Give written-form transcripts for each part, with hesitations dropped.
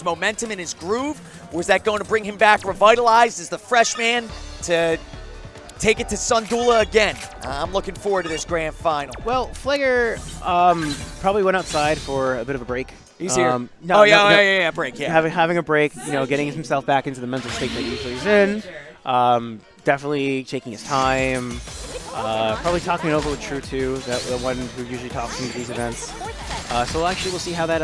momentum in his groove, or is that going to bring him back revitalized as the freshman to take it to Sundula again? I'm looking forward to this grand final. Well, Flegar probably went outside for a bit of a break. He's here. No, break, yeah. Having a break, getting himself back into the mental state that usually he's in. Definitely taking his time. Probably talking it over with True too, the one who usually talks into these events. So we'll see how that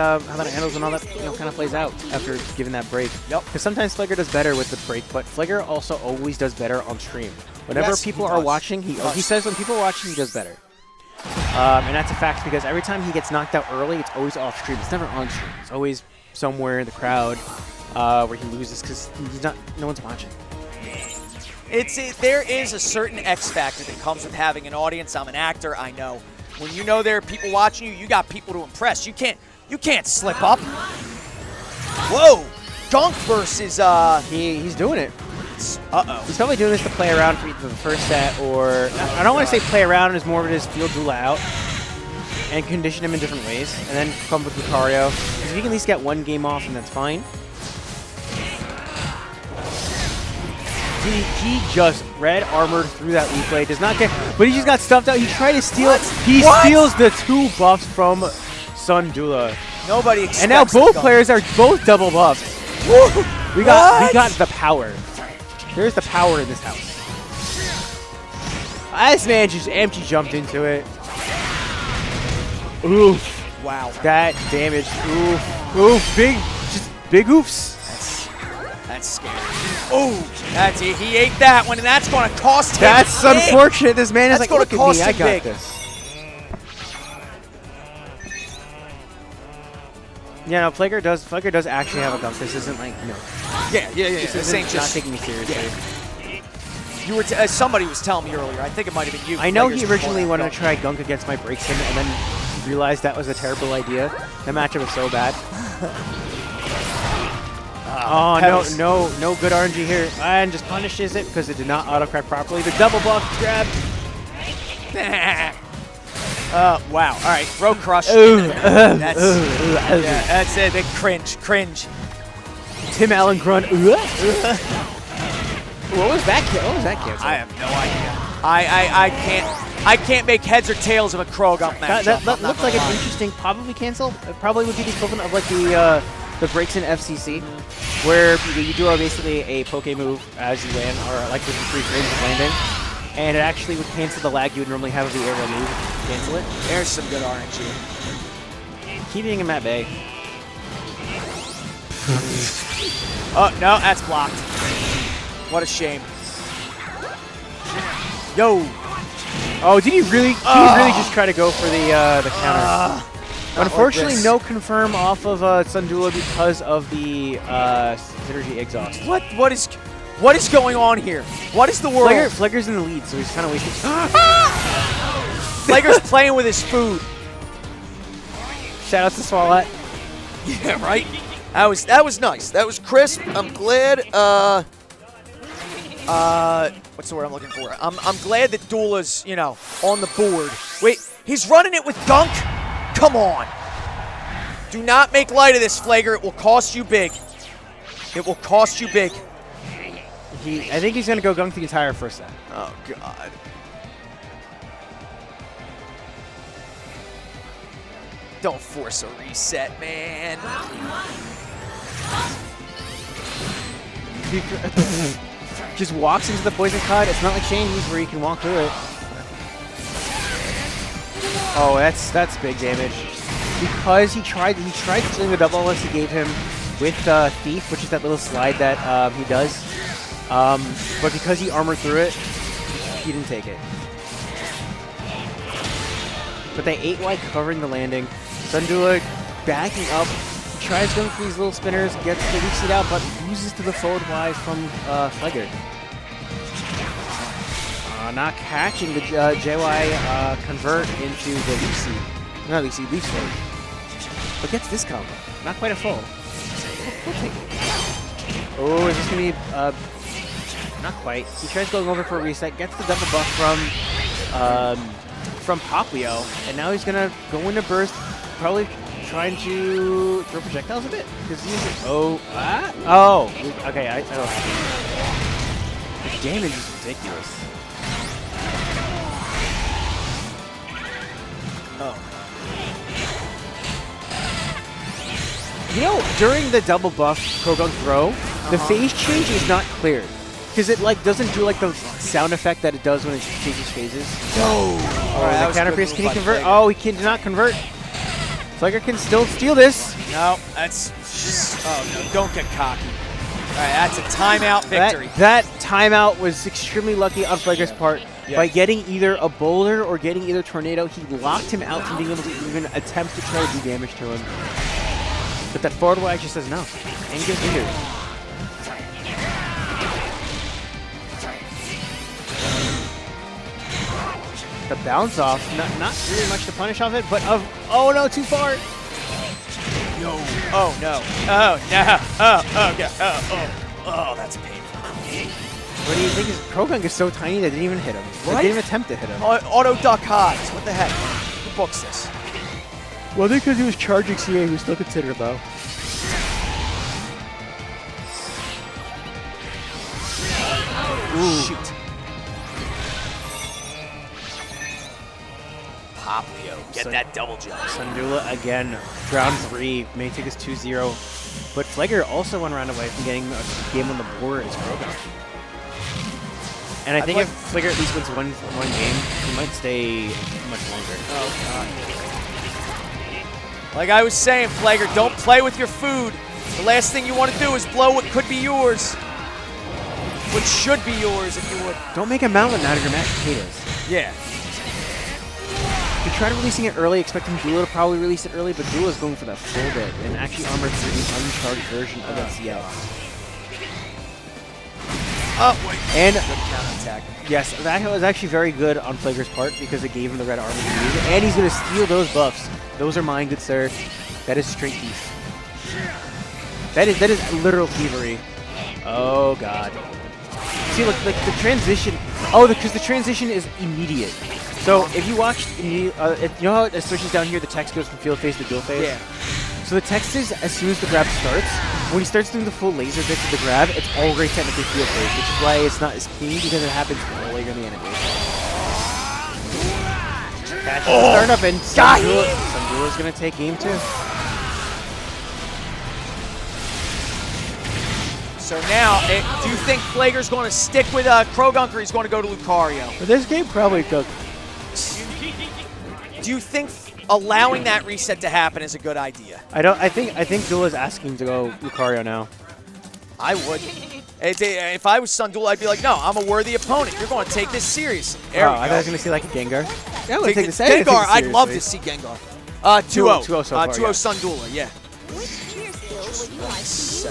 handles and all that kind of plays out after giving that break. Yep. Because sometimes Flegar does better with the break, but Flegar also always does better on stream. Whenever people are watching, he says when people are watching, he does better. And that's a fact because every time he gets knocked out early, it's always off stream. It's never on stream. It's always somewhere in the crowd where he loses because no one's watching. There is a certain X factor that comes with having an audience. I'm an actor, I know. When you know there are people watching you, you got people to impress. You can't slip up. Whoa! Gunk versus he's doing it. Uh-oh. He's probably doing this to play around for either the first set or I don't want to say play around, as more of it is field Dula out and condition him in different ways, and then come with Lucario. If he can at least get one game off, and that's fine. He just red armored through that leaf blade. Does not get, but he just got stuffed out. He tried to steal it. He steals the 2 buffs from Sundula. Nobody expects. And now both players are both double buffed. We got the power. There's the power in this house. This man just empty jumped into it. Oof. Wow. That damage. Oof. Oof. Big oofs. That's scary. Oh, he ate that one, and that's going to cost him. That's unfortunate. This man is like, look at me, I got big. this. Yeah, no, Flegar does actually have a gunk. This isn't like, no. Yeah. This isn't not taking me seriously. Yeah. You were somebody was telling me earlier. I think it might have been you. I know he originally wanted to try gunk against my break sim, and then realized that was a terrible idea. The matchup was so bad. No good RNG here. And just punishes it because it did not auto-crack properly. The double buff grab. Wow. All right, throw crush. That's it. Big cringe. Tim Allen grunt. What was that cancel? I have no idea. I can't make heads or tails of a Croagunk match. That looks like an interesting probably cancel. It probably would be the equivalent of like the breaks in FCC, where you do basically a Pokkén move as you land, or like within 3 frames of landing, and it actually would cancel the lag you would normally have of the aerial move. Cancel it. There's some good RNG. Keeping him at bay. Oh no, that's blocked. What a shame. Yo. Oh, did he really? Did he really just try to go for the counter? Unfortunately, no confirm off of Sundula because of the synergy exhaust. What is going on here? What is the world? Flegar's in the lead, so he's kind of wasting. Flegar's playing with his food. Shout out to Swallet. Yeah, right. That was nice. That was crisp. I'm glad. What's the word I'm looking for? I'm glad that Dula's on the board. Wait, he's running it with gunk. Come on. Do not make light of this, Flegar. It will cost you big. It will cost you big. I think he's going to go gunk the entire first set. Oh, God. Don't force a reset, man. Just walks into the poison card. It's not like Shani's where you can walk through it. Oh, that's big damage. Because he tried stealing the double unless he gave him with Thief, which is that little slide that he does. But because he armored through it, he didn't take it. But they 8-wide covering the landing. Sundula backing up. He tries going for these little spinners, gets the weak seat out, but loses to the forward Y from Flegar. Not catching the JY convert into the leaf seed. Not leaf seed, leaf sword. But gets this combo. Not quite a full. We'll take it. Oh, is this going to be... not quite. He tries going over for a reset, gets the double buff from Poplio, and now he's going to go into burst, probably trying to throw projectiles a bit. Okay. I don't have it. The damage is ridiculous. Oh. You know, during the double buff Croagunk throw, the phase change is not clear. Because it like doesn't do like the sound effect that it does when it changes phases. No! The counter piece, can he convert? Oh, he cannot convert. Flegar can still steal this. No, that's just, oh no, don't get cocky. All right, that's a timeout victory. That timeout was extremely lucky on Flegar's part. Yeah. By getting either a boulder or getting either tornado, he locked him out from being able to even attempt to try to do damage to him. But that forward wire just says no. And gets injured. The bounce off, not really much to punish off it, but oh no, too far. No. Oh no. Oh no. Oh God. Oh, that's painful. What do you think? Croagunk is so tiny that didn't even hit him. Right? They didn't even attempt to hit him. Auto duck highs. What the heck? Who books this? Well, I think because he was charging CA, he was still considered low. Ooh. Shoot. Poplio, get that double jump. Sandula again, round 3, may take us 2-0. But Flegar also one round away from getting a game on the board as Croagunk. And I think if Flegar at least wins one game, he might stay much longer. Oh, God. Like I was saying, Flegar, don't play with your food. The last thing you want to do is blow what could be yours. What should be yours, if you would. Don't make a mountain out of your mashed potatoes. Yeah. He tried releasing it early, expecting Dula to probably release it early, but Dula's going for that full bit and actually armored through the uncharged version of NCL. Oh, wait. And good counterattack. Yes, that was actually very good on Flegar's part because it gave him the red armor to use. And he's going to steal those buffs. Those are mine, good sir. That is straight thief. That is literal thievery. Oh, God. See, look, like the transition. Oh, because the transition is immediate. So if you watch, you know how it switches down here, the text goes from field phase to dual phase? Yeah. So the text is, as soon as the grab starts, when he starts doing the full laser bits of the grab, it's already technically field phase, which is why it's not as clean because it happens earlier in the animation. Catch the startup and Sandula's going to take game 2. So now, do you think Flegar's going to stick with Croagunk or he's going to go to Lucario? For this game, probably go. Do you think allowing that reset to happen is a good idea? I think Dula's asking to go Lucario now. I would. If I was Sandula, I'd be like, no, I'm a worthy opponent. You're going to take this serious. I thought I was going to see like a Gengar. Yeah, I would take this Gengar. I'd love to see Gengar. 2-0. 2-0 so far, 2-0 yeah. Sandula, yeah. Which cheer skill would you like to use?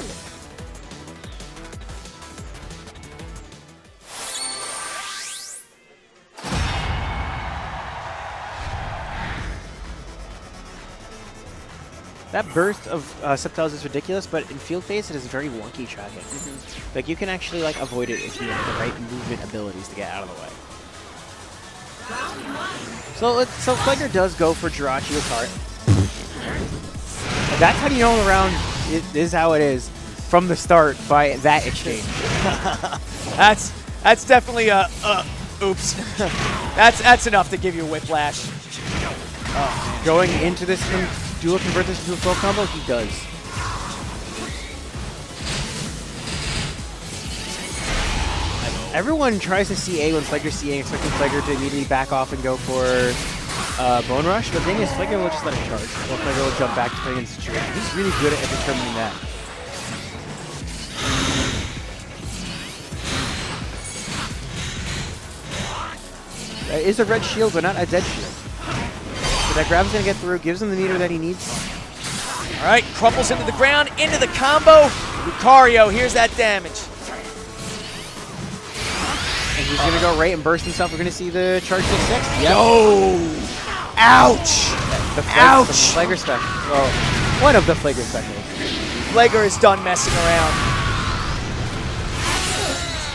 That burst of Sceptiles is ridiculous, but in field phase it is very wonky tracking. Like you can actually like avoid it if you have the right movement abilities to get out of the way. So Flegar does go for Jirachi Lucario. That's how you know the round is how it is from the start by that exchange. That's definitely oops. that's enough to give you a whiplash. Oh, going into this thing. Dual convert this into a full combo? He does. Everyone tries to CA when Flegar's CA, expecting Flegar to immediately back off and go for Bone Rush. But the thing is, Flegar will just let it charge. Or Flegar will jump back depending on the situation. He's really good at determining that. That is a red shield, but not a dead shield. But that grab's going to get through, gives him the meter that he needs. All right, crumples into the ground, into the combo. Lucario, here's that damage. And he's going to go right and burst himself. We're going to see the charge to 6. Yep. No! Ouch! Ouch! The Flegar special. Well, one of the Flegar specials. Flegar is done messing around.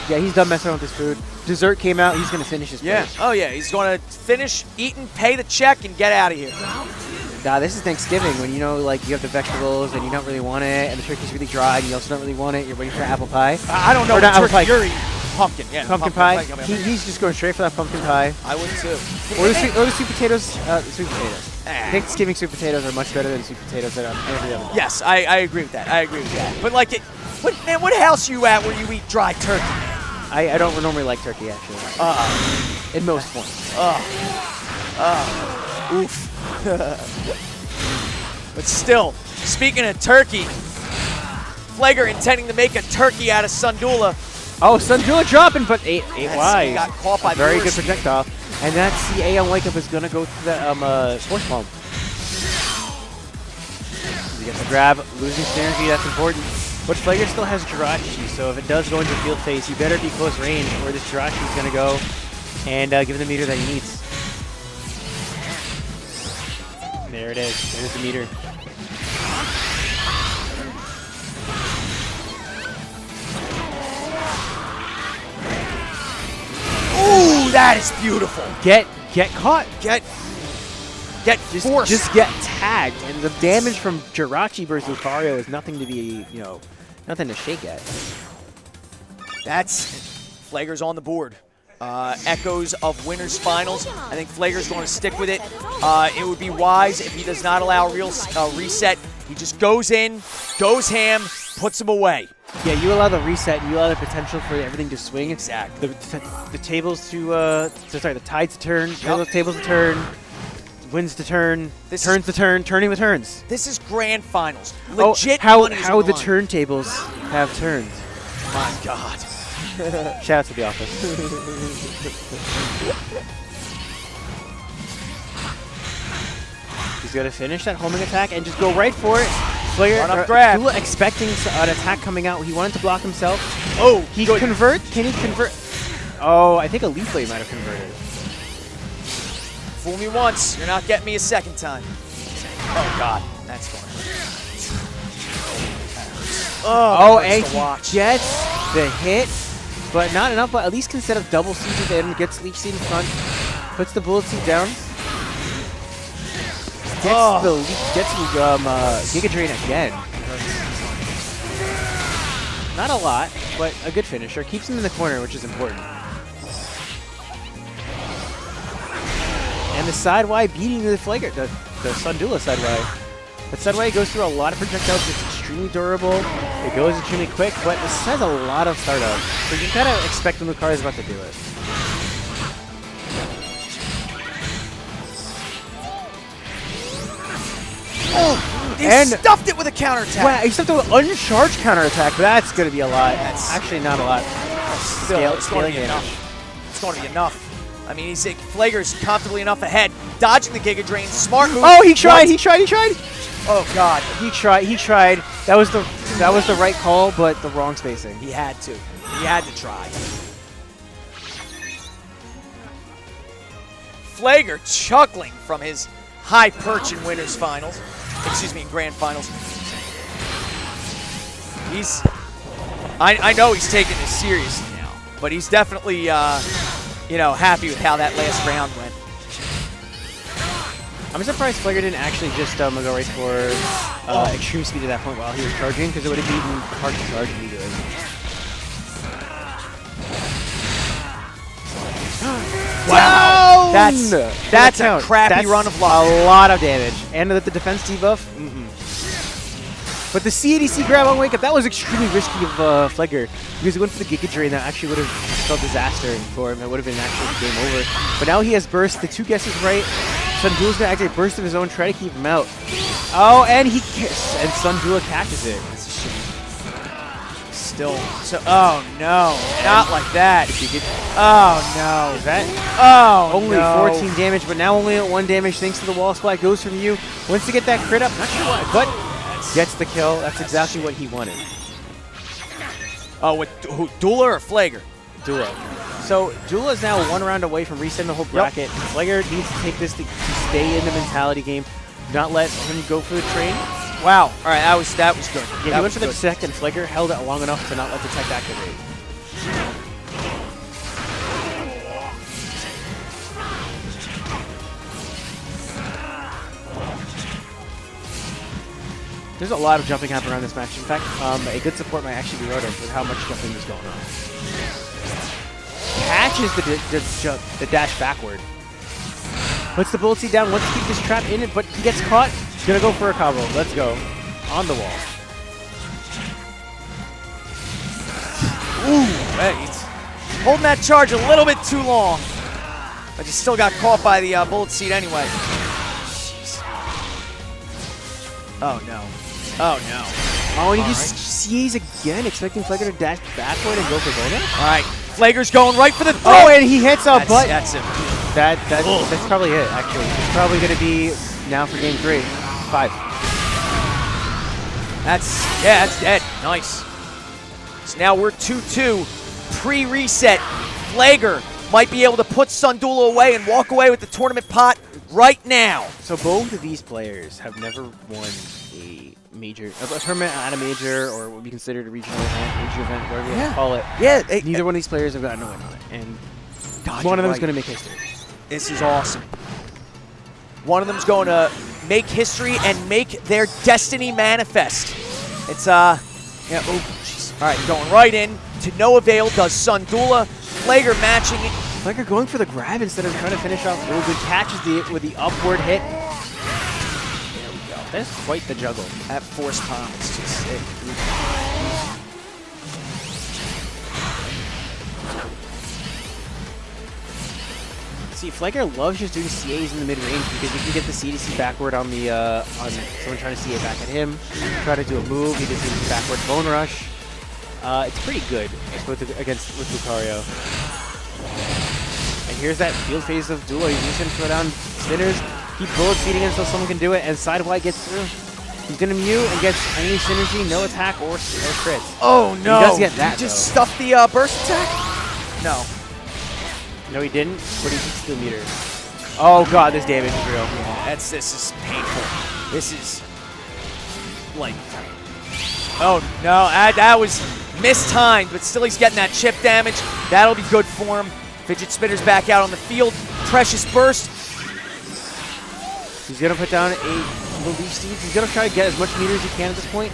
Yeah, he's done messing around with his food. Dessert came out. He's going to finish his plate. Oh, yeah. He's going to finish, eat, and pay the check and get out of here. God, this is Thanksgiving when you know, like, you have the vegetables and you don't really want it, and the turkey's really dry and you also don't really want it. You're waiting for apple pie. I don't know Or not apple pie. you're eating. Pumpkin, yeah. Pumpkin pie. He's just going straight for that pumpkin pie. I would too. Or the sweet potatoes. Sweet potatoes. Thanksgiving sweet potatoes are much better than sweet potatoes that every other day. Yes, I agree with that. I agree with that. But like, what house are you at where you eat dry turkey? I don't normally like turkey, actually. In most forms. Oof. But still, speaking of turkey, Flegar intending to make a turkey out of Sundula. Oh, Sundula dropping, but 8 wide. He got caught by very good Force. projectile. And that's the A on Wake Up is going to go through that Force Palm. He gets the grab, losing synergy, that's important. But Flegar still has Jirachi, so if it does go into field phase, you better be close range or this Jirachi is going to go and give him the meter that he needs. There it is. There's the meter. Ooh, that is beautiful. Get caught. Get forced. Just get tagged. And the damage from Jirachi versus Lucario is nothing to be, nothing to shake at. That's Flagar's on the board. Echoes of winners finals. I think Flagar's going to stick with it. It would be wise if he does not allow a real reset. He just goes in, goes ham, puts him away. Yeah, you allow the reset, and you allow the potential for everything to swing. Exactly. The tables to, the tides to turn, tables to turn, winds to turn, turns to turn, turning the turns. This is grand finals. Legit. How the turntables have turned. My God. Shout out to the office. He's going to finish that homing attack and just go right for it. Flegar, grab. Dula expecting an attack coming out. He wanted to block himself. Oh, he convert. Can he convert? Oh, I think a Leaf Blade might have converted. Fool me once, you're not getting me a second time. Oh God, that's fun. Oh, and he gets the hit, but not enough. But at least instead of double siege it in, gets Leaf Seed in front, puts the Bullet Seed down. Gets Giga Drain again. Not a lot, but a good finisher. Keeps him in the corner, which is important. And the side Y beating the Flegar, the Sundula side Y. That side Y goes through a lot of projectiles. It's extremely durable. It goes extremely quick, but this has a lot of startup. So you kind of expect when Lucario is about to do it. Oh, he stuffed it with a counterattack. Wow, he stuffed it with an uncharged counterattack, but that's going to be a lot. That's actually not a lot. Still, it's going to be enough. It's going to be enough. I mean, he's Flagar's comfortably enough ahead, dodging the Giga Drain. Smart move. Oh, he tried. Oh God, he tried. That was the right call, but the wrong spacing. He had to. He had to try. Flegar chuckling from his high perch in winners finals. Excuse me, in grand finals. I know he's taking this seriously now, but he's definitely, happy with how that last round went. I'm surprised Flegar didn't actually just go right for extreme speed at that point while he was charging, because it would have beaten hard to charge immediately. Wow! That's a crappy run of luck. A lot of damage. And the defense debuff? But the CADC grab on Wake Up, that was extremely risky of Flegar, because he went for the Giga Drain. That actually would have spelled disaster for him. It would have been actually game over. But now he has burst. The two guesses right. Sundula's going to actually burst of his own, try to keep him out. Oh, and Sundula catches it. That's a shame. Still. Oh no, not like that. Oh no. Is that? Oh only no. 14 damage, but now only at 1 damage thanks to the wall splat goes from you. Wants to get that crit up, not sure why, but gets the kill. That's exactly what he wanted. Oh, with Dula or Flegar? Dula. So Dula is now 1 round away from resetting the whole bracket. Yep. Flegar needs to take this to stay in the mentality game, not let him go for the train. Wow. All right, that was good. Yeah, he went for the tech, and Flegar held it long enough to not let the tech activate. There's a lot of jumping happening around this match. In fact, a good support might actually be Roto with how much jumping is going on. Catches the dash backward. Puts the bullet seed down, wants to keep this trap in it, but he gets caught. He's going to go for a combo. Let's go. On the wall. Ooh, hey, he's holding that charge a little bit too long. But he still got caught by the bullet seed anyway. Jeez. Oh, no. Oh, no. Oh, and he just CAs again, expecting Flegar to dash backward and go for bonus. All right, Flagar's going right for the throw. Oh, and he hits a butt. That's him. That's probably it, actually. It's probably going to be now for game 3. 5. That's dead. Nice. So now we're 2-2. Pre-reset. Flegar might be able to put Sundula away and walk away with the tournament pot right now. So both of these players have never won a major, a tournament at a major, or what would be considered a regional event, major event, whatever you want to call it. Yeah. Neither one of these players have gotten a win on it, and one of them is going to make history. This is awesome. One of them's going to make history and make their destiny manifest. It's yeah. Oh, jeez. All right, going right in to no avail. Does Sundula. Flegar matching it. Flegar going for the grab instead of trying to finish off. Real good catches with the upward hit. There we go. That is quite the juggle. That force palm is just sick. See, Flegar loves just doing CAs in the mid-range because you can get the CDC backward on the on someone trying to CA back at him. Try to do a move, he does the backward bone rush. It's pretty good with Lucario. And here's that field phase of Duo. He's just going to throw down spinners, keep bullet feeding until someone can do it, and Sidewide gets through. He's going to Mew and gets any synergy, no attack or crit. Oh no! He does get that. He just stuffed the burst attack? No. No, he didn't, but he did steal meter. Oh god, this damage is real. Yeah, this is painful. This is like, oh no, that was mistimed, but still he's getting that chip damage. That'll be good for him. Fidget Spinner's back out on the field. Precious burst. He's gonna put down a Leaf Seeds. He's gonna try to get as much meter as he can at this point.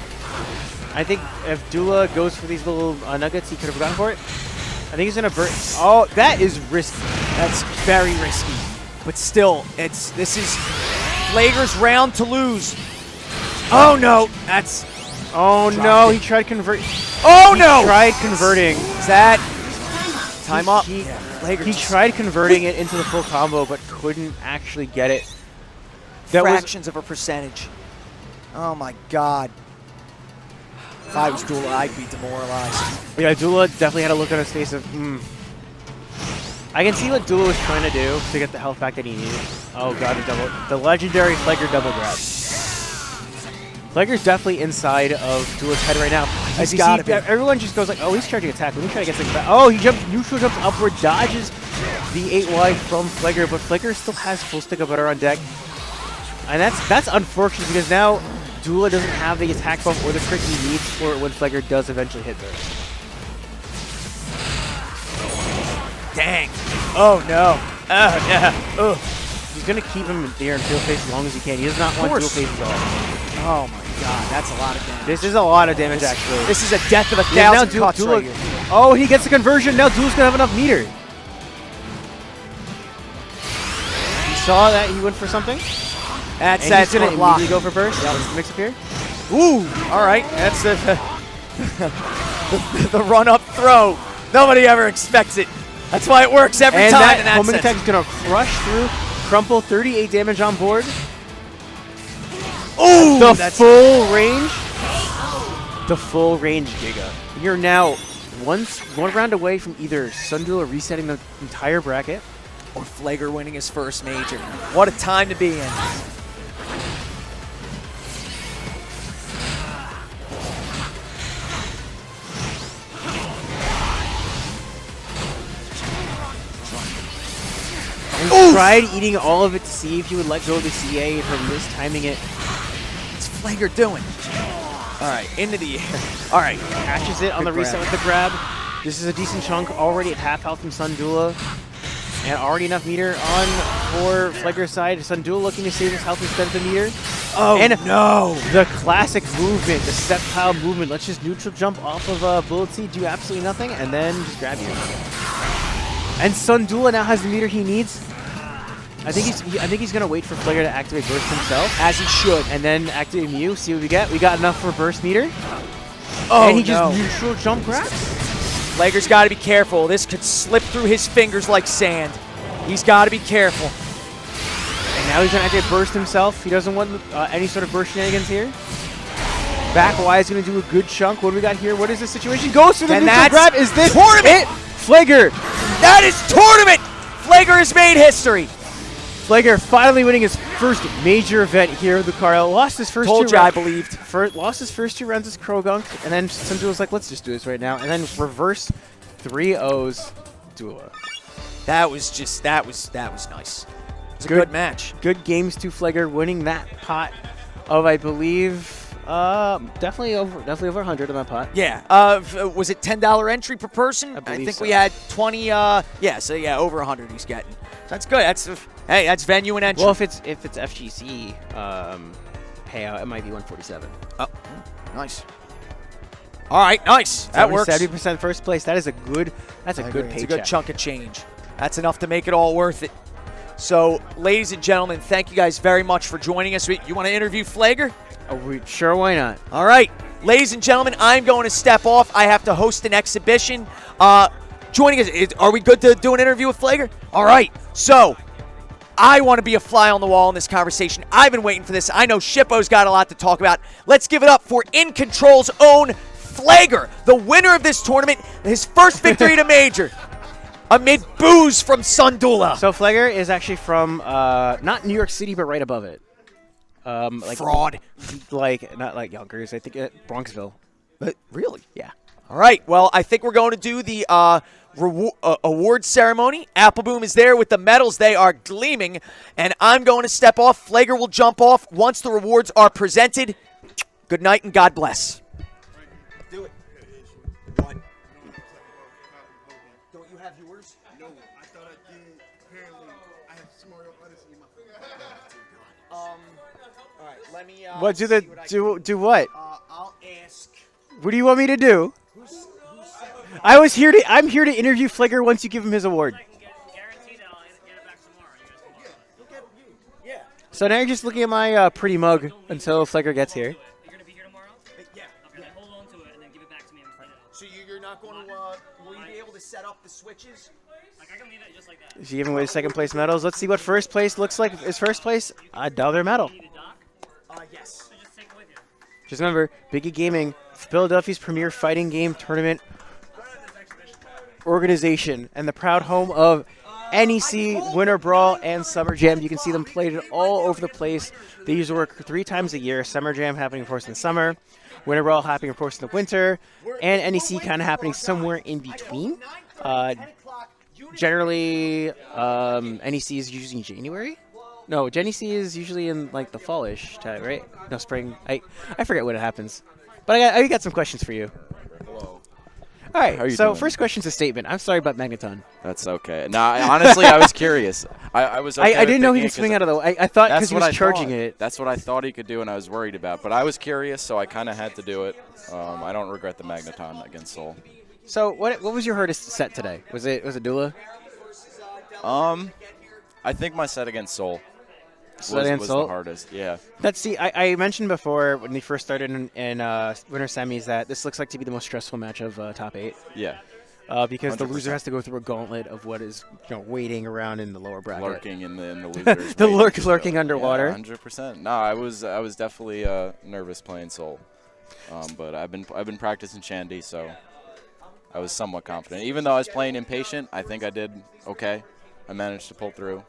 I think if Dula goes for these little nuggets, he could have gone for it. I think he's gonna burst. Oh, that is risky. That's very risky. But still, this is Flagar's round to lose. Oh no, that's. Oh no, he tried convert. Oh no! He tried converting. Is that time up? He tried converting it into the full combo, but couldn't actually get it. That fractions of a percentage. Oh my god. If I was Dula, I'd be demoralized. Yeah, Dula definitely had a look on his face of, I can see what Dula was trying to do to get the health back that he needed. Oh god, the legendary Flegar double grab. Flegar's definitely inside of Dula's head right now. As you see, everyone just goes like, oh, he's charging attack. Let me try to get something back. Oh, he jumps, neutral jumps upward, dodges the 8Y from Flegar, but Flegar still has full stick of butter on deck. And that's unfortunate because now Dula doesn't have the attack buff or the crit he needs for when Flegar does eventually hit there. Dang. Oh no. Oh yeah. Ugh. He's going to keep him there in field phase as long as he can. He does not want dual phase at all. Oh my god, that's a lot of damage. This is a lot of damage actually. This is a death of 1,000 cuts right here. Oh, he gets the conversion. Now Dula's going to have enough meter. He saw that he went for something. That's going to immediately go for burst. Yeah, mix up here. Ooh, all right. That's the run-up throw. Nobody ever expects it. That's why it works every time. And that homing attack is going to crush through. Crumple, 38 damage on board. Ooh, the full range. The full range Giga. You're now one round away from either Sundula resetting the entire bracket or Flegar winning his first major. What a time to be in. He tried eating all of it to see if he would let go of the CA from mistiming it. What's Flegar doing? All right, into the air. All right, catches it on the reset with the grab. This is a decent chunk already at half health from Sundula. And already enough meter on for Flegar's side. Sundula looking to save his health instead of the meter. Oh, and no. The classic movement, the Sceptile movement. Let's just neutral jump off of Bullet Seed, do absolutely nothing, and then just grab you. And Sundula now has the meter he needs. I think he's gonna wait for Flegar to activate Burst himself, As he should. and then activate Mew. See what we get. We got enough for Burst meter, Oh, and he no. just neutral jump grabs. Flegar's got to be careful. This could slip through his fingers like sand. He's got to be careful. And now he's gonna activate Burst himself. He doesn't want any sort of Burst shenanigans here. Back Y is gonna do a good chunk. What do we got here? What is the situation? Goes for the And neutral that's grab. Is this tournament! it? Flegar. That is tournament! Flegar has made history. Flegar finally winning his first major event here. Lucario lost his first Told two you I rounds. believed. Lost his first 2 rounds as Croagunk, and then Sundula was like, let's just do this right now. And then reverse 3-0s Dula. That was nice. It was a good match. Good games to Flegar, winning that pot of, I believe, definitely over 100 on that pot. Yeah. Was it $10 entry per person? I believe think so. we had 20. So over 100 he's getting. That's good. That's venue and entry. Well, if it's FGC payout, it might be 147. Oh, nice. All right, nice. That works. 70% first place. That is a good. That's a good It's paycheck. a good chunk of change. That's enough to make it all worth it. So, ladies and gentlemen, thank you guys very much for joining us. You want to interview Flegar? Sure, why not? All right. Ladies and gentlemen, I'm going to step off. I have to host an exhibition. Joining us, are we good to do an interview with Flegar? All right. So, I want to be a fly on the wall in this conversation. I've been waiting for this. I know Shippo's got a lot to talk about. Let's give it up for In Control's own Flegar, the winner of this tournament, his first victory at a major, amid boos from Sundula. So Flegar is actually from not New York City, but right above it. Like Fraud. Like not like Yonkers. I think Bronxville. But really? Yeah. All right. Well, I think we're going to do the award ceremony. Appleboom is there with the medals. They are gleaming. And I'm going to step off. Flegar will jump off once the rewards are presented. Good night and God bless. Do it. What? Don't you have yours? No, I thought I did. Apparently, I have Mario Odyssey in my phone. All right. Let me. What see what I can do what? I'll ask. What do you want me to do? I'm here to interview Flegar once you give him his award. Guarantee that I'll get it back tomorrow. You guys tomorrow. Yeah. So now you're just looking at my pretty mug until Flegar gets here. You're gonna be here tomorrow? Yeah. Okay, then hold on to it and then give it back to me. So you're not going to. Will you be able to set up the switches? Like I can leave it just like that. She giving away second place medals. Let's see what first place looks like. Is first place another medal? You need a dock, Yes. so just take it with you. Just remember, Biggie Gaming, Philadelphia's premier fighting game tournament organization, and the proud home of NEC, Winter Brawl, and Summer Jam. You can see them played all over the place. They usually work 3 times a year. Summer Jam happening, of course, in the summer. Winter Brawl happening, of course, in the winter. And NEC kind of happening somewhere in between. Generally, NEC is usually in January. No, NEC is usually in like the fallish time, right? No, spring. I forget when it happens. But I got some questions for you. Hello. All right, How are you so doing? first question's a statement. I'm sorry about Magneton. That's okay. No, honestly, I was curious. I was. Okay I didn't know he picking could it swing 'cause out of the way. I thought because that's he what was I charging thought. it. That's what I thought he could do, and I was worried about. But I was curious, so I kind of had to do it. I don't regret the Magneton against Soul. So what was your hardest set today? Was it Dula? I think my set against Soul Set against was Soul? the hardest. Yeah. I mentioned before when they first started in Winter Semis that this looks like to be the most stressful match of top 8. Yeah. Because the 100%. loser has to go through a gauntlet of what is waiting around in the lower bracket. Lurking in the losers. The waiting. lurking underwater. Yeah, 100%. No, I was definitely nervous playing Soul, but I've been practicing Shandy, so I was somewhat confident. Even though I was playing impatient, I think I did okay. I managed to pull through.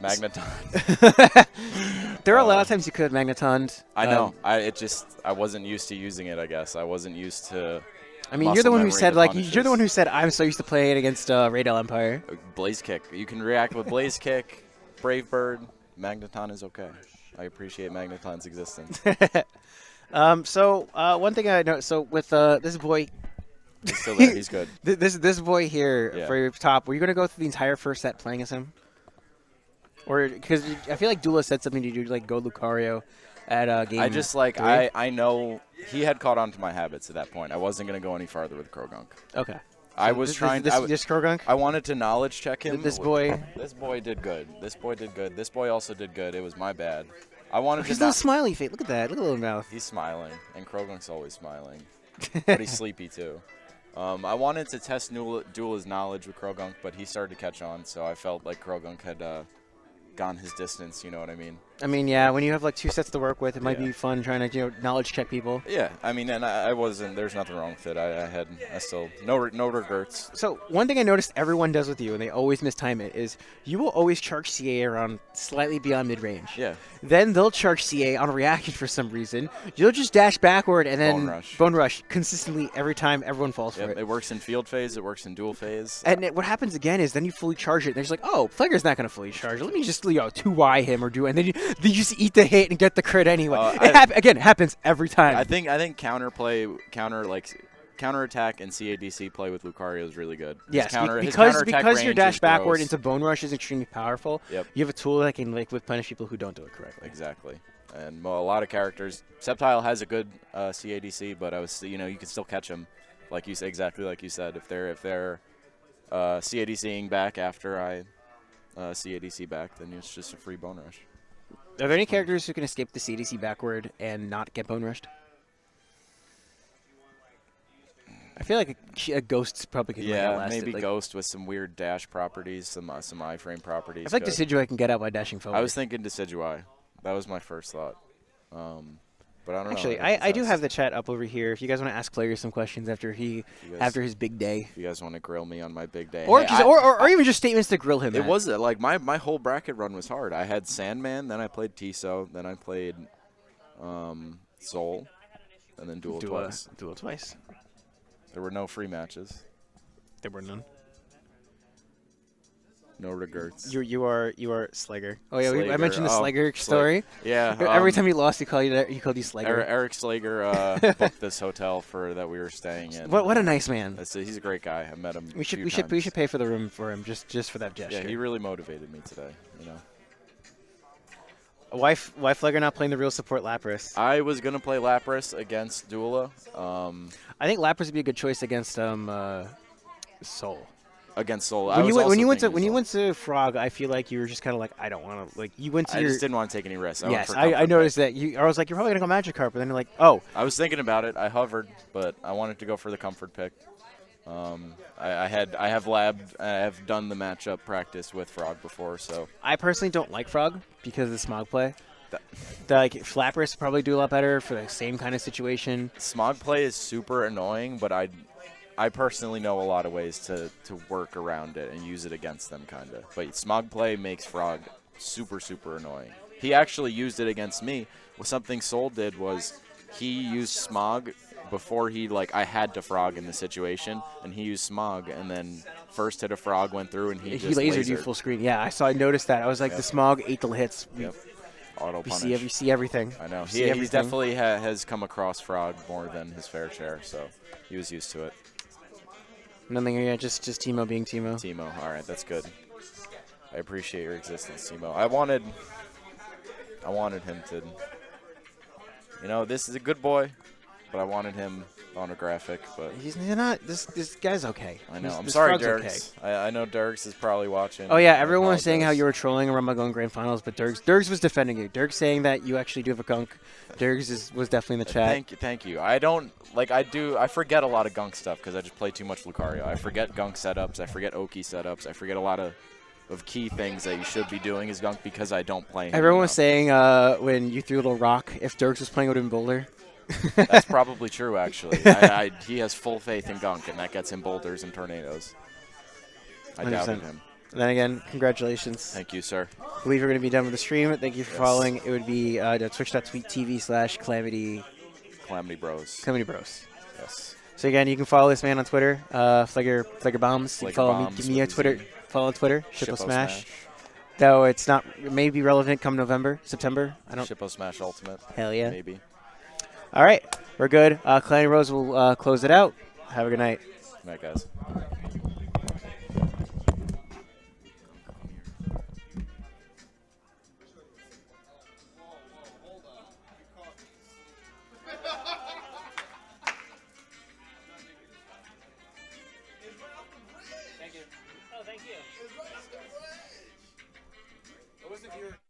Magneton. There are a lot of times you could have Magnetoned. I know. I wasn't used to using it. I guess I wasn't used to. I mean, you're the muscle one who memory said to like punish you're the this. one who said I'm so used to playing against Raidel Empire. Blaze Kick. You can react with Blaze Kick, Brave Bird. Magneton is okay. I appreciate Magneton's existence. So one thing I know. So with this boy. He's still there. He's good. This boy here Yeah. for your top. Were you gonna go through the entire first set playing as him? Or because I feel like Dula said something to do like go Lucario, at game. I just like 3? I know he had caught on to my habits at that point. I wasn't gonna go any farther with Croagunk. Okay. I So was trying. This Croagunk? I wanted to knowledge check him. This boy. This boy did good. This boy did good. This boy also did good. It was my bad. I wanted His to. little smiley face. Look at that. Look at the little mouth. He's smiling, and Croagunk's always smiling, but he's sleepy too. I wanted to test Dula's knowledge with Croagunk, but he started to catch on, so I felt like Croagunk had gone his distance. You know what I mean? I mean, yeah. When you have like 2 sets to work with, it might Yeah. be fun trying to knowledge check people. Yeah, I mean, and I wasn't. There's nothing wrong with it. I still no regrets. So one thing I noticed everyone does with you, and they always mistime it, is you will always charge CA around slightly beyond mid-range. Yeah. Then they'll charge CA on a reaction for some reason. You'll just dash backward and then Bone rush consistently every time everyone falls for Yep, it. it works in field phase. It works in dual phase. And what happens again is then you fully charge it, and they're just like, oh, Flegar's not going to fully charge it. Let me just 2Y him or do it. And then you just eat the hit and get the crit anyway. It happens every time. I think counterattack and CADC play with Lucario is really good. Yes, his because counterattack your range dash is backward gross. into Bone Rush is extremely powerful. Yep. You have a tool that can punish people who don't do it correctly. Exactly. And well, a lot of characters. Sceptile has a good CADC, but you can still catch them, like you say, exactly like you said. If they're CADCing back after I CADC back, then it's just a free Bone Rush. Are there any characters who can escape the CDC backward and not get Bone Rushed? I feel like a Ghost's probably could Yeah, maybe Ghost with some weird dash properties, some iframe properties. I feel like Decidueye can get out by dashing forward. I was thinking Decidueye. That was my first thought. But I don't know. Actually, I do have the chat up over here. If you guys want to ask Flegar some questions after his big day. If you guys want to grill me on my big day. Or, or even just statements to grill him It at. was like my whole bracket run was hard. I had Sandman, then I played Tiso, then I played Soul, and then Duel twice. Duel twice. There were no free matches. There were none. No regrets. You are Slager. Oh yeah, I Slager. mentioned the Slager story. Yeah. Every time he lost, he called you Slager. Eric Slager booked this hotel that we were staying in. What a nice man. He's a great guy. I met him. We should pay for the room for him just for that gesture. Yeah, he really motivated me today. Why Flegar not playing the real support Lapras? I was gonna play Lapras against Dula. I think Lapras would be a good choice against Soul. Against Soul. When you went to Frog, I feel like you were just kind of like, I don't want to you went to. I just didn't want to take any risks. I noticed that I was like, you're probably gonna go Magikarp, but then you're like, oh. I was thinking about it. I hovered, but I wanted to go for the comfort pick. I have done the matchup practice with Frog before, so. I personally don't like Frog because of the Smog play. Lapras probably do a lot better for the same kind of situation. Smog play is super annoying, but I personally know a lot of ways to work around it and use it against them, kind of. But Smog play makes Frog super, super annoying. He actually used it against me. Well, something Soul did was he used Smog before I had to Frog in the situation, and he used Smog, and then first hit a Frog went through, and he just lasered you full screen. Yeah, I noticed that. I was like, the Smog ate the hits. Yep. Auto punish. We see everything. I know. He definitely has come across Frog more than his fair share, so he was used to it. Nothing here, just Teemo being Teemo. Teemo, all right, that's good. I appreciate your existence, Teemo. I wanted him to, this is a good boy, but I wanted him on a graphic, but he's not. This guy's okay. I know. I'm sorry, Dirks. Okay. I know Dirks is probably watching. Oh yeah, everyone was saying how you were trolling around my going grand finals, but Dirks was defending you. Dirks saying that you actually do have a gunk. Dirks was definitely in the chat. Thank you. I forget a lot of gunk stuff because I just play too much Lucario. I forget gunk setups. I forget Oki setups. I forget a lot of key things that you should be doing as gunk because I don't play him. Everyone was saying when you threw a little rock, if Dirks was playing, it would have been Boulder. That's probably true, actually. He has full faith in Gunk, and that gets him boulders and tornadoes. I 100%. Doubted him. And then again, congratulations. Thank you, sir. I believe we're going to be done with the stream. Thank you for following. It would be twitch.tv/Calamity. Calamity Bros. Calamity Bros. Yes. So again, you can follow this man on Twitter, Flegar Bombs. You can follow me on Twitter. Follow on Twitter, Shippo Smash. Though it may be relevant come September. I don't. Shippo Smash Ultimate. Hell yeah. Maybe. All right, we're good. Calamity Rose will close it out. Have a good night. Good night, guys. Thank you. It's right. What was the viewer?